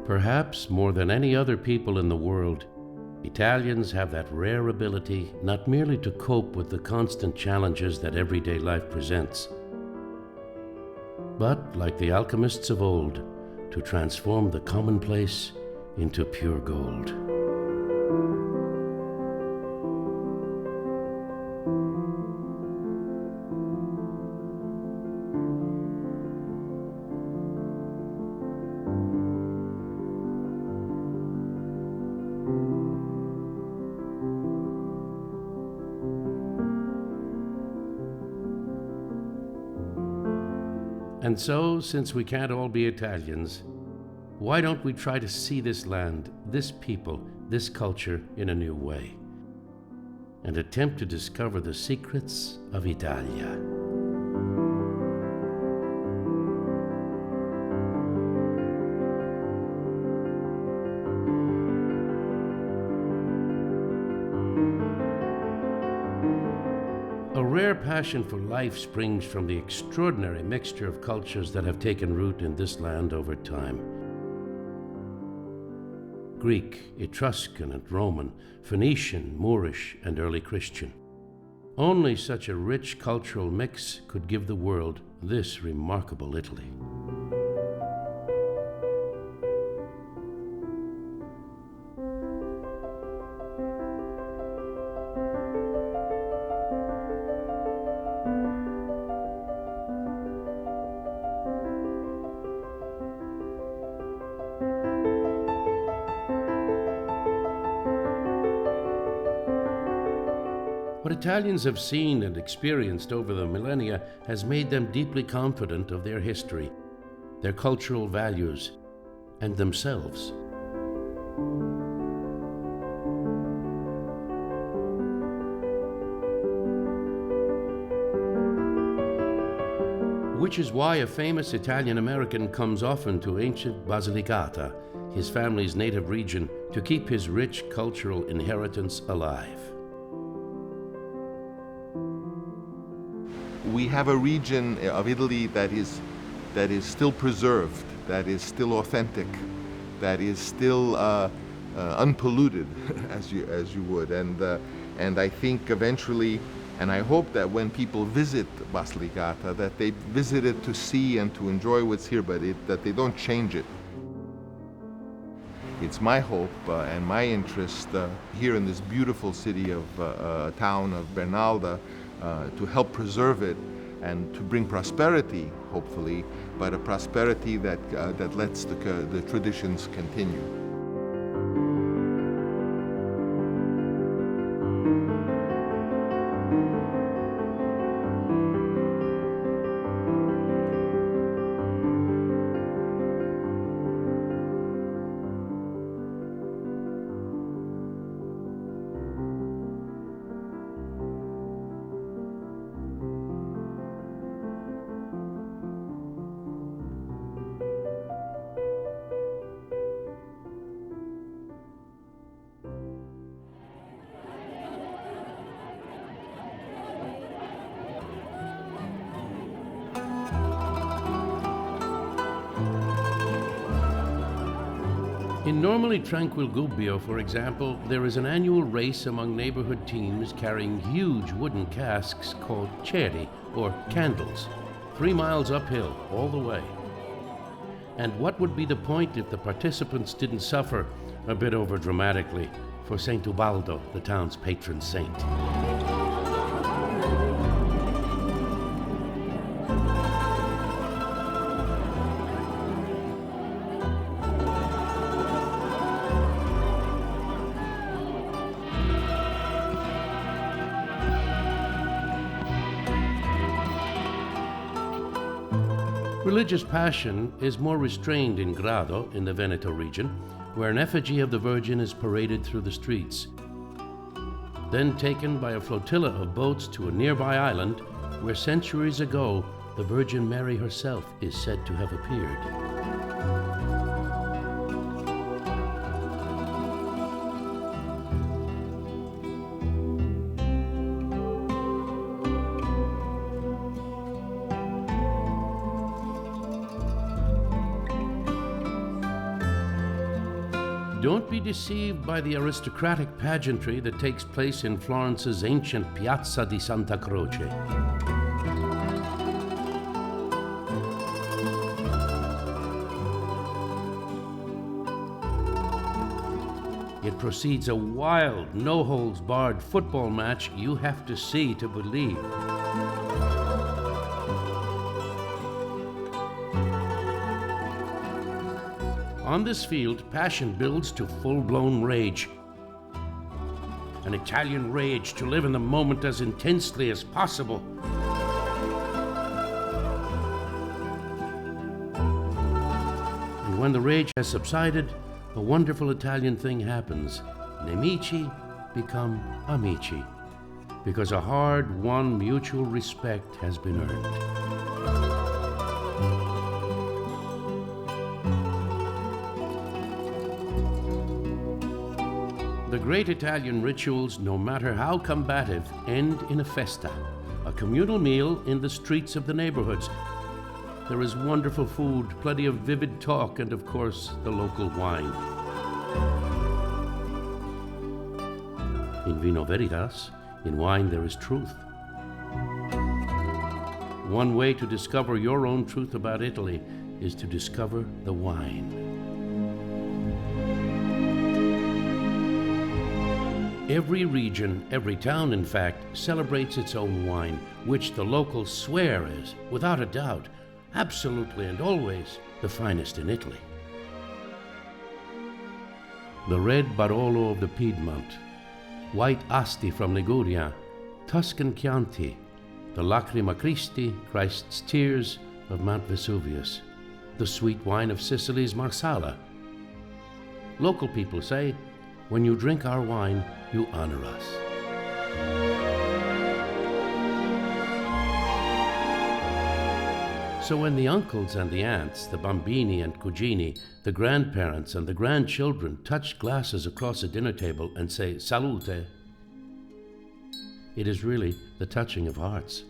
Perhaps more than any other people in the world, Italians have that rare ability not merely to cope with the constant challenges that everyday life presents, but, like the alchemists of old, to transform the commonplace into pure gold. And so, since we can't all be Italians, why don't we try to see this land, this people, this culture in a new way, and attempt to discover the secrets of Italia? A rare passion for life springs from the extraordinary mixture of cultures that have taken root in this land over time. Greek, Etruscan and Roman, Phoenician, Moorish and early Christian. Only such a rich cultural mix could give the world this remarkable Italy. What Italians have seen and experienced over the millennia has made them deeply confident of their history, their cultural values, and themselves. Which is why a famous Italian-American comes often to ancient Basilicata, his family's native region, to keep his rich cultural inheritance alive. We have a region of Italy that is still preserved, that is still authentic, that is still unpolluted, as you would, and I think eventually, and I hope that when people visit Basilicata, that they visit it to see and to enjoy what's here, but that they don't change it. It's my hope and my interest here in this beautiful city of town of Bernalda to help preserve it and to bring prosperity, hopefully, but a prosperity that lets the traditions continue. In normally tranquil Gubbio, for example, there is an annual race among neighborhood teams carrying huge wooden casks called ceri, or candles, 3 miles uphill all the way. And what would be the point if the participants didn't suffer, a bit over dramatically, for Saint Ubaldo, the town's patron saint? Religious passion is more restrained in Grado, in the Veneto region, where an effigy of the Virgin is paraded through the streets. Then taken by a flotilla of boats to a nearby island, where centuries ago the Virgin Mary herself is said to have appeared. Don't be deceived by the aristocratic pageantry that takes place in Florence's ancient Piazza di Santa Croce. It precedes a wild, no-holds-barred football match you have to see to believe. On this field, passion builds to full-blown rage. An Italian rage to live in the moment as intensely as possible. And when the rage has subsided, a wonderful Italian thing happens. Nemici become amici, because a hard-won mutual respect has been earned. The great Italian rituals, no matter how combative, end in a festa, a communal meal in the streets of the neighborhoods. There is wonderful food, plenty of vivid talk, and of course, the local wine. In vino veritas, in wine there is truth. One way to discover your own truth about Italy is to discover the wine. Every region, every town, in fact, celebrates its own wine, which the locals swear is, without a doubt, absolutely and always the finest in Italy. The red Barolo of the Piedmont, white Asti from Liguria, Tuscan Chianti, the Lacrima Christi, Christ's Tears of Mount Vesuvius, the sweet wine of Sicily's Marsala. Local people say, when you drink our wine, you honor us. So when the uncles and the aunts, the bambini and cugini, the grandparents and the grandchildren touch glasses across a dinner table and say salute, it is really the touching of hearts.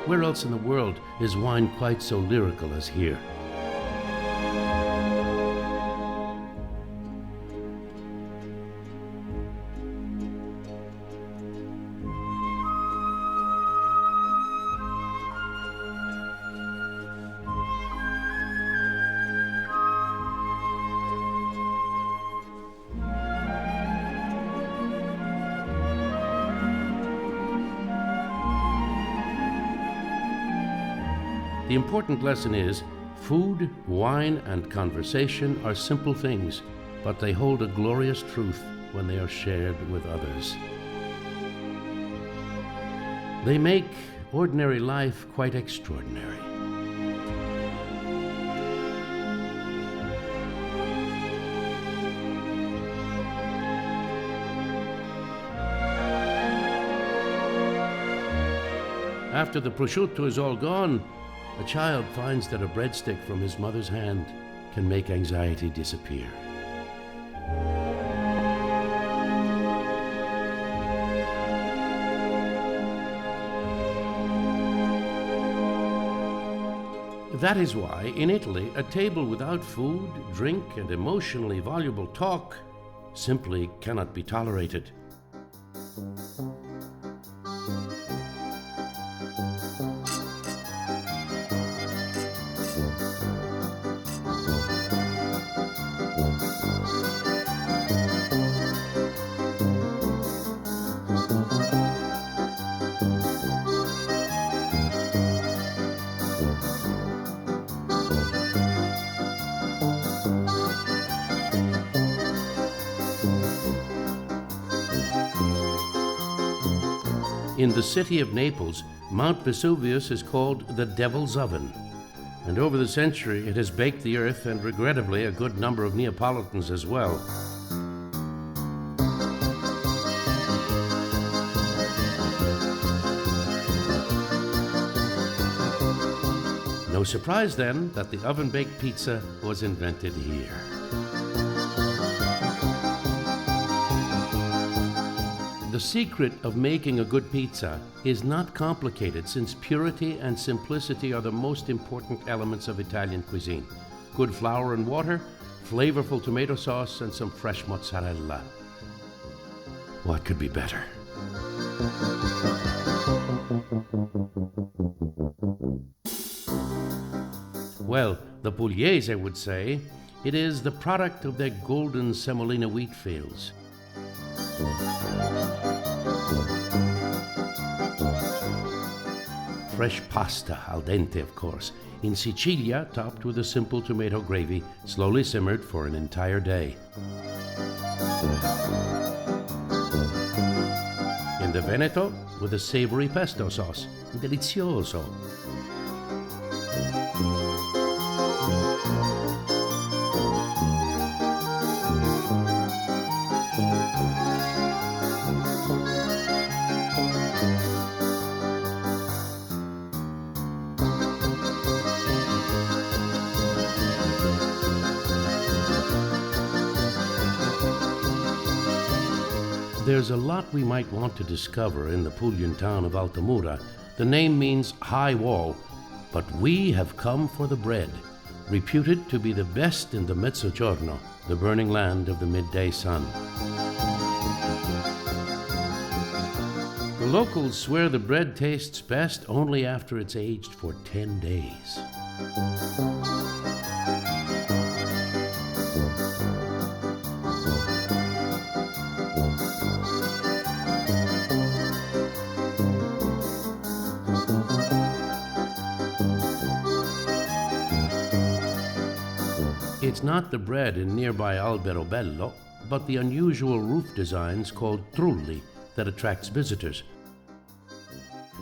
Where else in the world is wine quite so lyrical as here? The important lesson is, food, wine, and conversation are simple things, but they hold a glorious truth when they are shared with others. They make ordinary life quite extraordinary. After the prosciutto is all gone, a child finds that a breadstick from his mother's hand can make anxiety disappear. That is why, in Italy, a table without food, drink, and emotionally voluble talk simply cannot be tolerated. In the city of Naples, Mount Vesuvius is called the Devil's Oven. And over the century, it has baked the earth and, regrettably, a good number of Neapolitans as well. No surprise, then, that the oven-baked pizza was invented here. The secret of making a good pizza is not complicated, since purity and simplicity are the most important elements of Italian cuisine. Good flour and water, flavorful tomato sauce, and some fresh mozzarella. What could be better? Well, the Pugliese would say it is the product of their golden semolina wheat fields. Fresh pasta, al dente of course, in Sicilia topped with a simple tomato gravy, slowly simmered for an entire day. In the Veneto, with a savory pesto sauce, delizioso. There's a lot we might want to discover in the Puglian town of Altamura. The name means high wall, but we have come for the bread, reputed to be the best in the Mezzogiorno, the burning land of the midday sun. The locals swear the bread tastes best only after it's aged for 10 days. It's not the bread in nearby Alberobello, but the unusual roof designs called trulli that attracts visitors.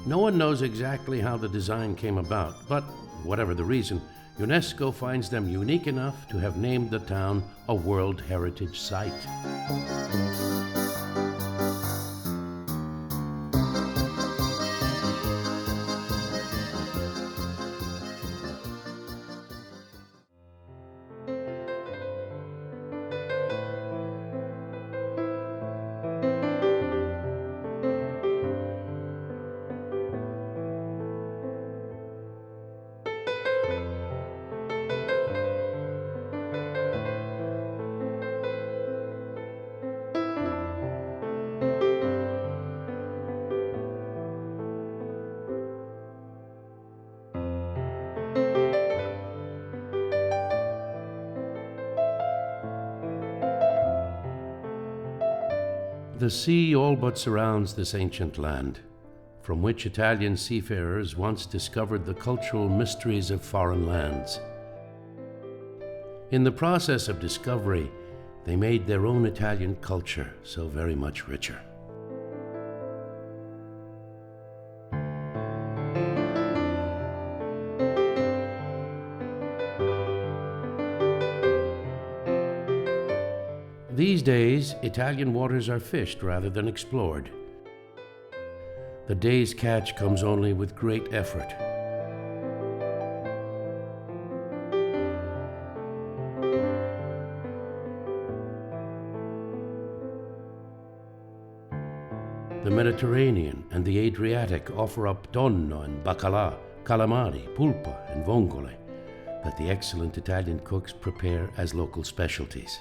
No one knows exactly how the design came about, but whatever the reason, UNESCO finds them unique enough to have named the town a World Heritage Site. The sea all but surrounds this ancient land, from which Italian seafarers once discovered the cultural mysteries of foreign lands. In the process of discovery, they made their own Italian culture so very much richer. These days, Italian waters are fished rather than explored. The day's catch comes only with great effort. The Mediterranean and the Adriatic offer up tonno and bacalà, calamari, pulpa, and vongole that the excellent Italian cooks prepare as local specialties.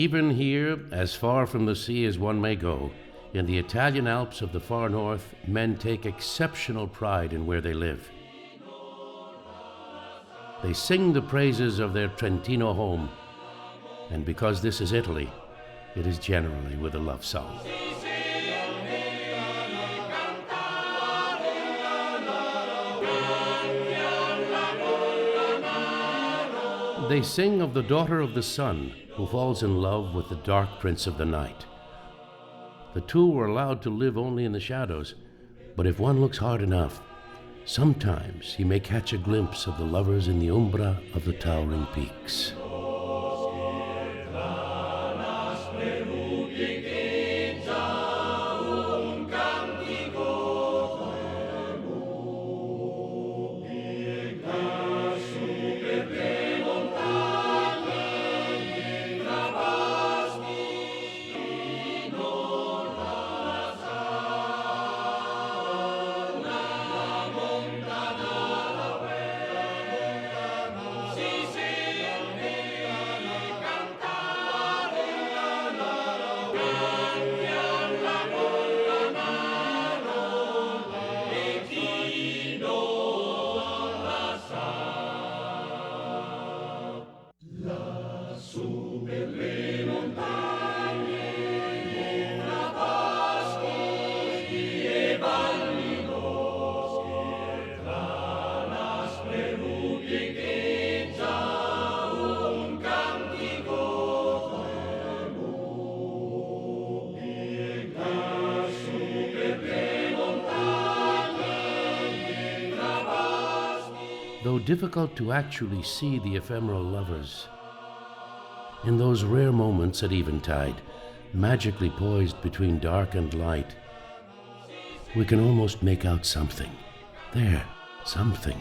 Even here, as far from the sea as one may go, in the Italian Alps of the far north, men take exceptional pride in where they live. They sing the praises of their Trentino home, and because this is Italy, it is generally with a love song. They sing of the daughter of the sun who falls in love with the dark prince of the night. The two were allowed to live only in the shadows, but if one looks hard enough, sometimes he may catch a glimpse of the lovers in the umbra of the towering peaks. Though difficult to actually see the ephemeral lovers, in those rare moments at eventide, magically poised between dark and light, we can almost make out something. There, something.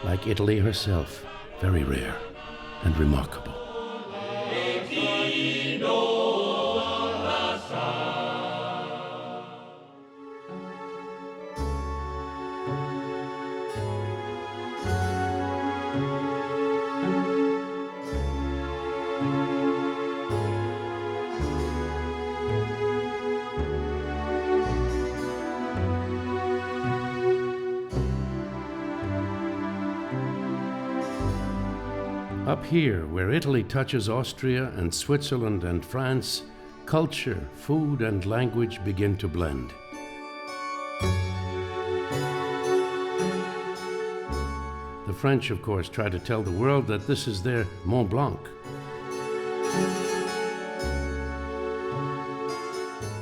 Like Italy herself, very rare and remarkable. Up here, where Italy touches Austria and Switzerland and France, culture, food, and language begin to blend. The French, of course, try to tell the world that this is their Mont Blanc.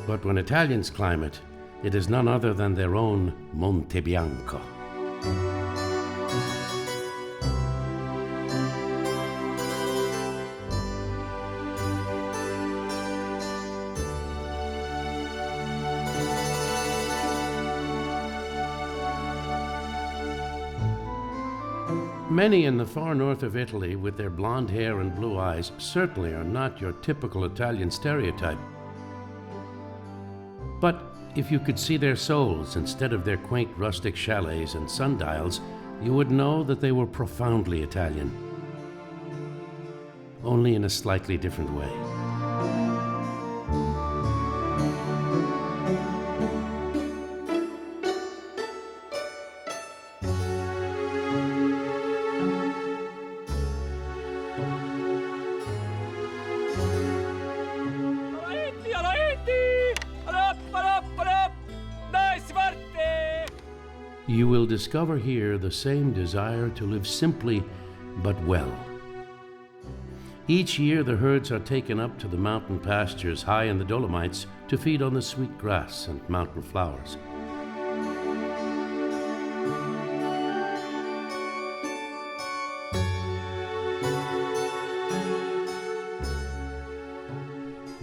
But when Italians climb it, it is none other than their own Monte Bianco. Many in the far north of Italy, with their blonde hair and blue eyes, certainly are not your typical Italian stereotype. But if you could see their souls instead of their quaint rustic chalets and sundials, you would know that they were profoundly Italian, only in a slightly different way. You will discover here the same desire to live simply but well. Each year the herds are taken up to the mountain pastures high in the Dolomites to feed on the sweet grass and mountain flowers.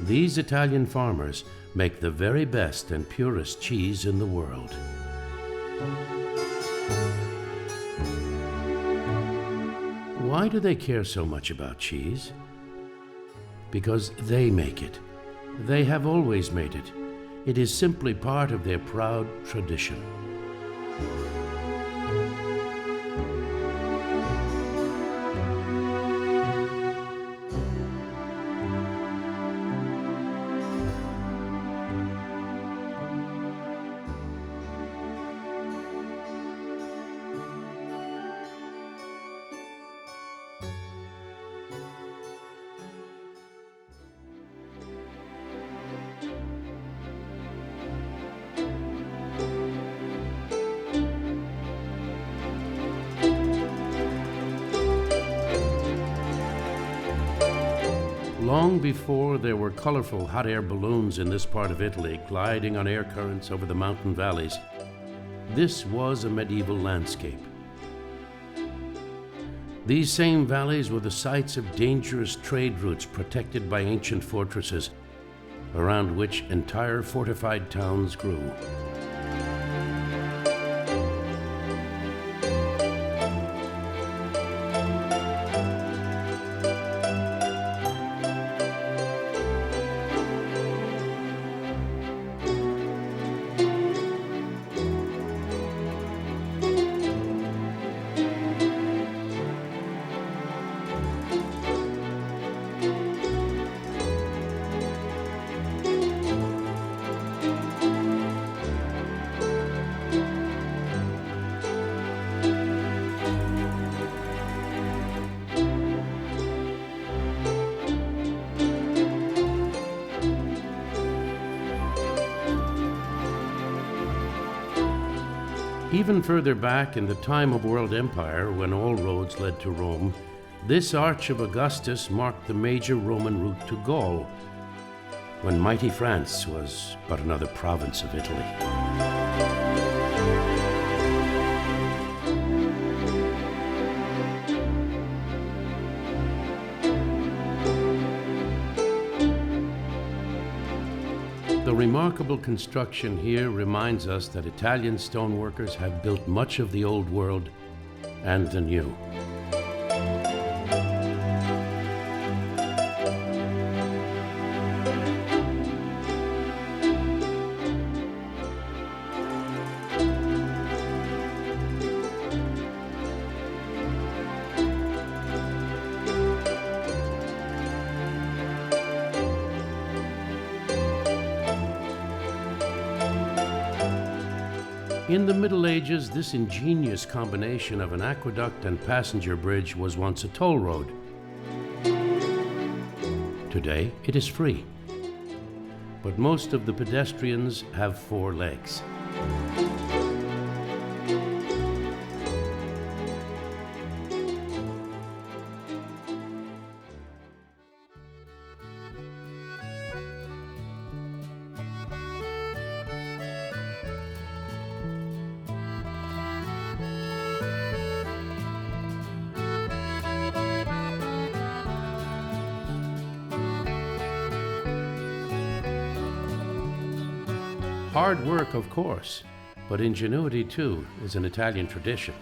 These Italian farmers make the very best and purest cheese in the world. Why do they care so much about cheese? Because they make it. They have always made it. It is simply part of their proud tradition. Long before there were colorful hot air balloons in this part of Italy gliding on air currents over the mountain valleys, this was a medieval landscape. These same valleys were the sites of dangerous trade routes protected by ancient fortresses, around which entire fortified towns grew. Even further back in the time of world empire, when all roads led to Rome, this Arch of Augustus marked the major Roman route to Gaul, when mighty France was but another province of Italy. The remarkable construction here reminds us that Italian stoneworkers have built much of the old world and the new. In the Middle Ages, this ingenious combination of an aqueduct and passenger bridge was once a toll road. Today, it is free. But most of the pedestrians have 4 legs. Hard work, of course, but ingenuity, too, is an Italian tradition.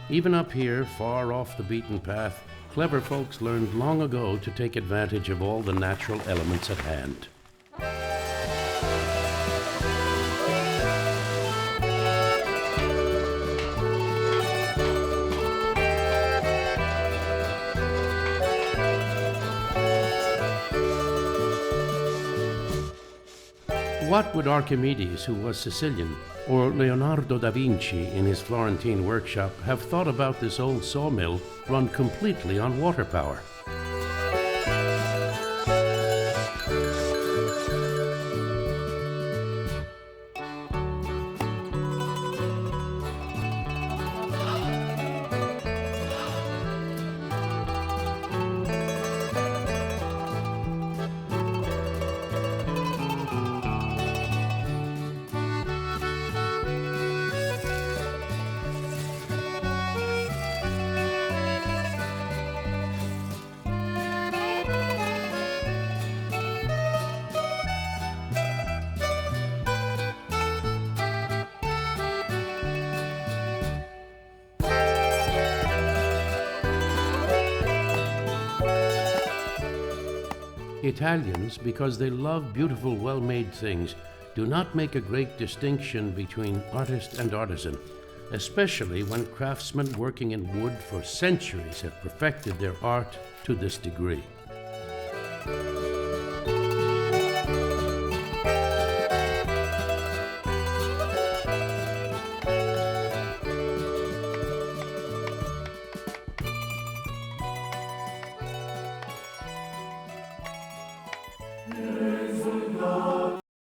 Even up here, far off the beaten path, clever folks learned long ago to take advantage of all the natural elements at hand. What would Archimedes, who was Sicilian, or Leonardo da Vinci in his Florentine workshop have thought about this old sawmill run completely on water power? Italians, because they love beautiful, well-made things, do not make a great distinction between artist and artisan, especially when craftsmen working in wood for centuries have perfected their art to this degree.